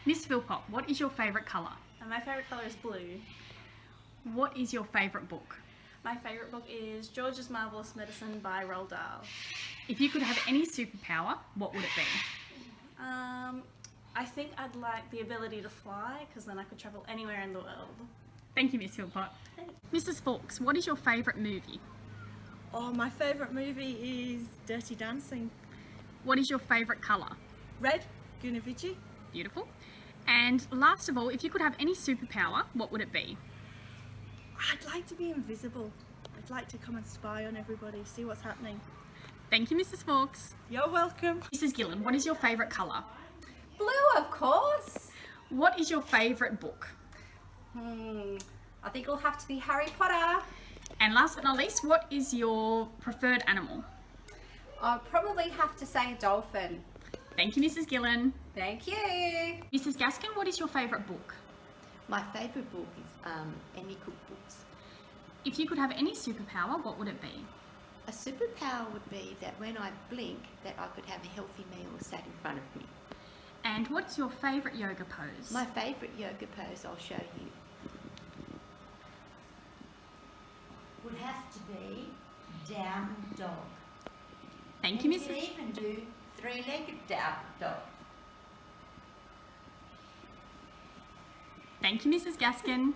Miss Philpott, what is your favourite colour? My favourite colour is blue. What is your favourite book? My favourite book is George's Marvellous Medicine by Roald Dahl. If you could have any superpower, what would it be? I think I'd like the ability to fly, because then I could travel anywhere in the world. Thank you, Miss Philpott. Mrs. Fawkes, what is your favourite movie? Oh, my favourite movie is Dirty Dancing. What is your favourite colour? Red, Gunavici. Beautiful. And last of all, if you could have any superpower, what would it be? I'd like to be invisible. I'd like to come and spy on everybody, see what's happening. Thank you, Mrs. Fawkes. You're welcome. Mrs. Gillen, what is your favourite colour? Blue, of course. What is your favourite book? I think it'll have to be Harry Potter. And last but not least, what is your preferred animal? I'll probably have to say a dolphin. Thank you, Mrs. Gillen. Thank you. Mrs. Gaskin, what is your favourite book? My favourite book is any cookbooks. If you could have any superpower, what would it be? A superpower would be that when I blink, that I could have a healthy meal sat in front of me. And what is your favourite yoga pose? My favourite yoga pose, I'll show you, would have to be down dog. Thank you, And you Mrs. can even do three-legged down dog. Thank you, Mrs. Gaskin.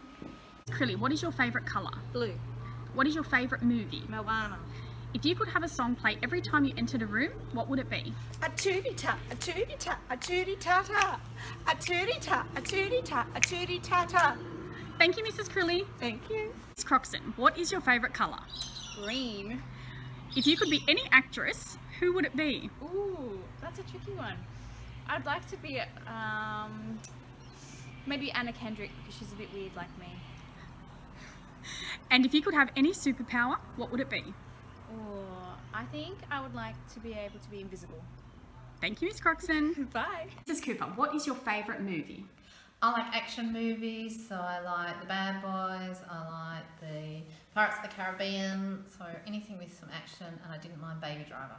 Crilly, what is your favourite colour? Blue. What is your favourite movie? Moana. If you could have a song play every time you entered a room, what would it be? A tootie-ta, a tootie-ta, a tootie-ta-ta. A tootie-ta, a tootie-ta, a tootie-ta-ta. Thank you, Mrs. Crilly. Thank you. Miss Croxton, what is your favourite colour? Green. If you could be any actress, who would it be? Ooh, that's a tricky one. I'd like to be maybe Anna Kendrick, because she's a bit weird like me. And if you could have any superpower, what would it be? Or I think I would like to be able to be invisible. Thank you, Miss Croxton. Bye. Mrs. Cooper, what is your favourite movie? I like action movies, so I like The Bad Boys, I like the Pirates of the Caribbean, so anything with some action, and I didn't mind Baby Driver.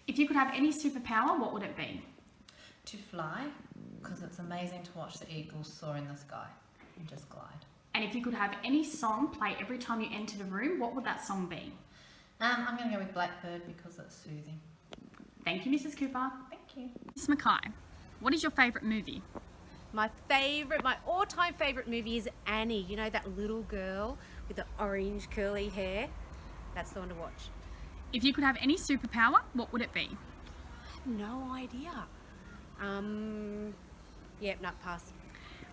If you could have any superpower, what would it be? To fly, because it's amazing to watch the eagles soar in the sky and just glide. And if you could have any song play every time you entered a room, what would that song be? I'm going to go with Blackbird because it's soothing. Thank you, Mrs. Cooper. Thank you. Miss Mackay, what is your favourite movie? My all-time favourite movie is Annie. You know, that little girl with the orange curly hair? That's the one to watch. If you could have any superpower, what would it be? No idea. No, pass.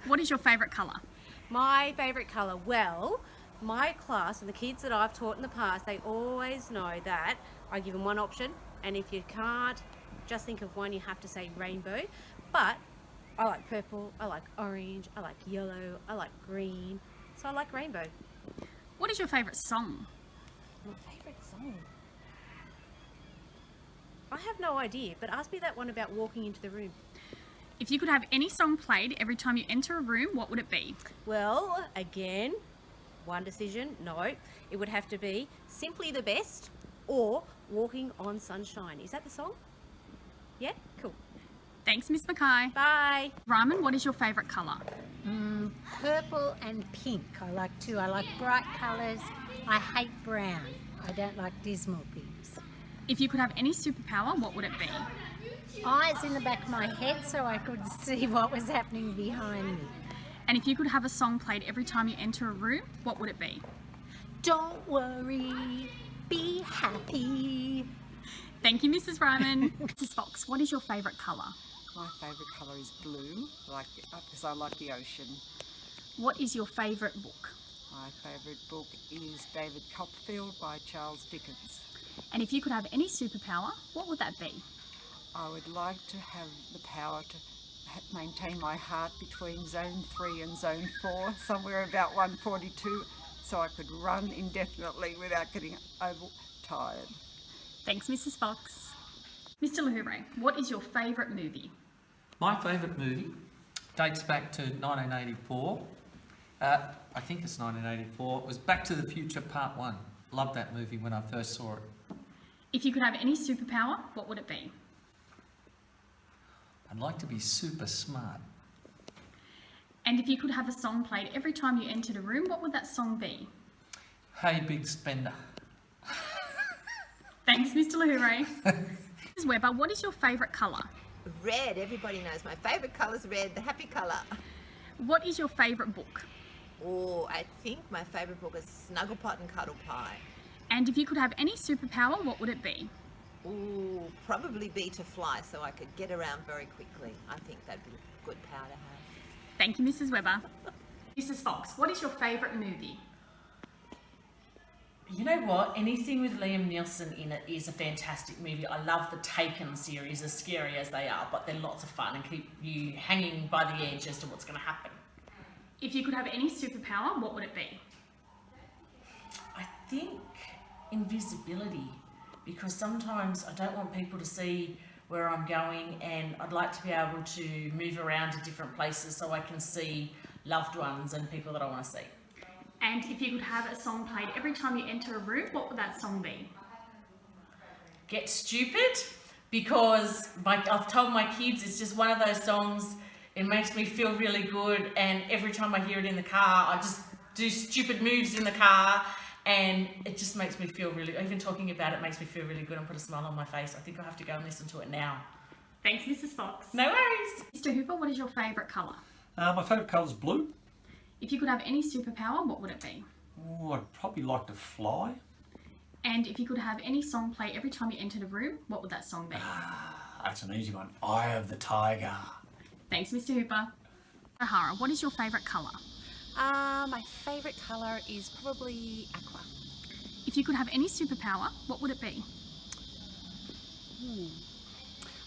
What is your favourite colour? My favourite colour? Well, my class and the kids that I've taught in the past, they always know that I give them one option, and if you can't just think of one, you have to say rainbow. But I like purple, I like orange, I like yellow, I like green, so I like rainbow. What is your favourite song? My favourite song? I have no idea, but ask me that one about walking into the room. If you could have any song played every time you enter a room, what would it be? Well, again, one decision, no. It would have to be Simply the Best or Walking on Sunshine. Is that the song? Yeah? Cool. Thanks, Miss Mackay. Bye. Ryman, what is your favourite colour? Purple and pink I like too. I like bright colours. I hate brown. I don't like dismal things. If you could have any superpower, what would it be? Eyes in the back of my head so I could see what was happening behind me. And if you could have a song played every time you enter a room, what would it be? Don't worry, be happy. Thank you, Mrs. Ryman. Mrs. Fox, what is your favourite colour? My favourite colour is blue, because I like the ocean. What is your favourite book? My favourite book is David Copperfield by Charles Dickens. And if you could have any superpower, what would that be? I would like to have the power to maintain my heart between zone 3 and zone 4, somewhere about 142, so I could run indefinitely without getting overtired. Thanks, Mrs. Fox. Mr. Lahoure, what is your favourite movie? My favourite movie dates back to 1984. I think it's 1984. It was Back to the Future Part 1. Loved that movie when I first saw it. If you could have any superpower, what would it be? I'd like to be super smart. And if you could have a song played every time you entered a room, what would that song be? Hey, big spender. Thanks, Mr. Lahoure. Mrs. Webber, what is your favourite colour? Red. Everybody knows my favourite colour's red, the happy colour. What is your favourite book? Oh, I think my favourite book is Snugglepot and Cuddle Pie. And if you could have any superpower, what would it be? Ooh, probably be to fly so I could get around very quickly. I think that'd be a good power to have. Thank you, Mrs. Webber. Mrs. Fox, what is your favourite movie? You know what? Anything with Liam Neeson in it is a fantastic movie. I love the Taken series, as scary as they are, but they're lots of fun and keep you hanging by the edge as to what's going to happen. If you could have any superpower, what would it be? I think invisibility, because sometimes I don't want people to see where I'm going, and I'd like to be able to move around to different places so I can see loved ones and people that I want to see. And if you could have a song played every time you enter a room, what would that song be? Get Stupid, because I've told my kids it's just one of those songs, it makes me feel really good, and every time I hear it in the car, I just do stupid moves in the car, and it just makes me feel really, even talking about it makes me feel really good and put a smile on my face. I think I'll have to go and listen to it now. Thanks, Mrs. Fox. No worries. Mr. Hooper, what is your favourite colour? My favourite colour is blue. If you could have any superpower, what would it be? Oh, I'd probably like to fly. And if you could have any song play every time you entered a room, what would that song be? That's an easy one. Eye of the Tiger. Thanks, Mr. Hooper. O'Hara, what is your favourite colour? My favourite colour is probably aqua. If you could have any superpower, what would it be?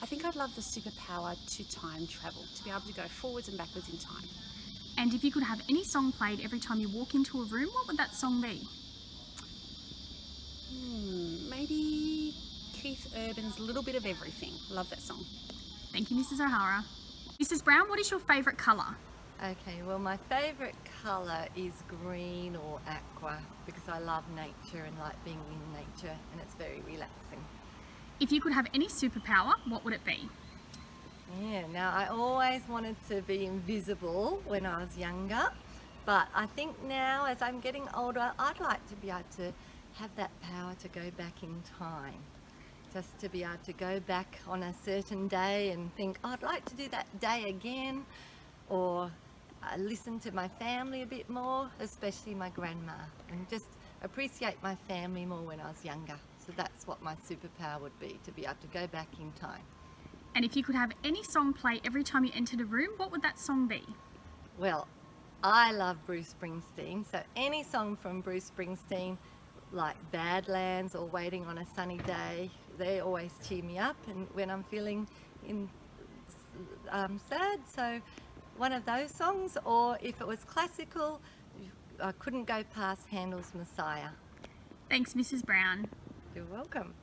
I think I'd love the superpower to time travel, to be able to go forwards and backwards in time. And if you could have any song played every time you walk into a room, what would that song be? Maybe Keith Urban's Little Bit of Everything. Love that song. Thank you, Mrs. O'Hara. Mrs. Brown, what is your favourite colour? Okay, well my favourite colour is green or aqua because I love nature and like being in nature, and it's very relaxing. If you could have any superpower, what would it be? Yeah, now I always wanted to be invisible when I was younger, but I think now as I'm getting older, I'd like to be able to have that power to go back in time. Just to be able to go back on a certain day and think, oh, I'd like to do that day again, or listen to my family a bit more, especially my grandma, and just appreciate my family more when I was younger. So that's what my superpower would be, to be able to go back in time. And if you could have any song play every time you entered a room, what would that song be? Well, I love Bruce Springsteen, so any song from Bruce Springsteen, like Badlands or Waiting on a Sunny Day, they always cheer me up and when I'm feeling sad, so one of those songs, or if it was classical, I couldn't go past Handel's Messiah. Thanks, Mrs. Brown. You're welcome.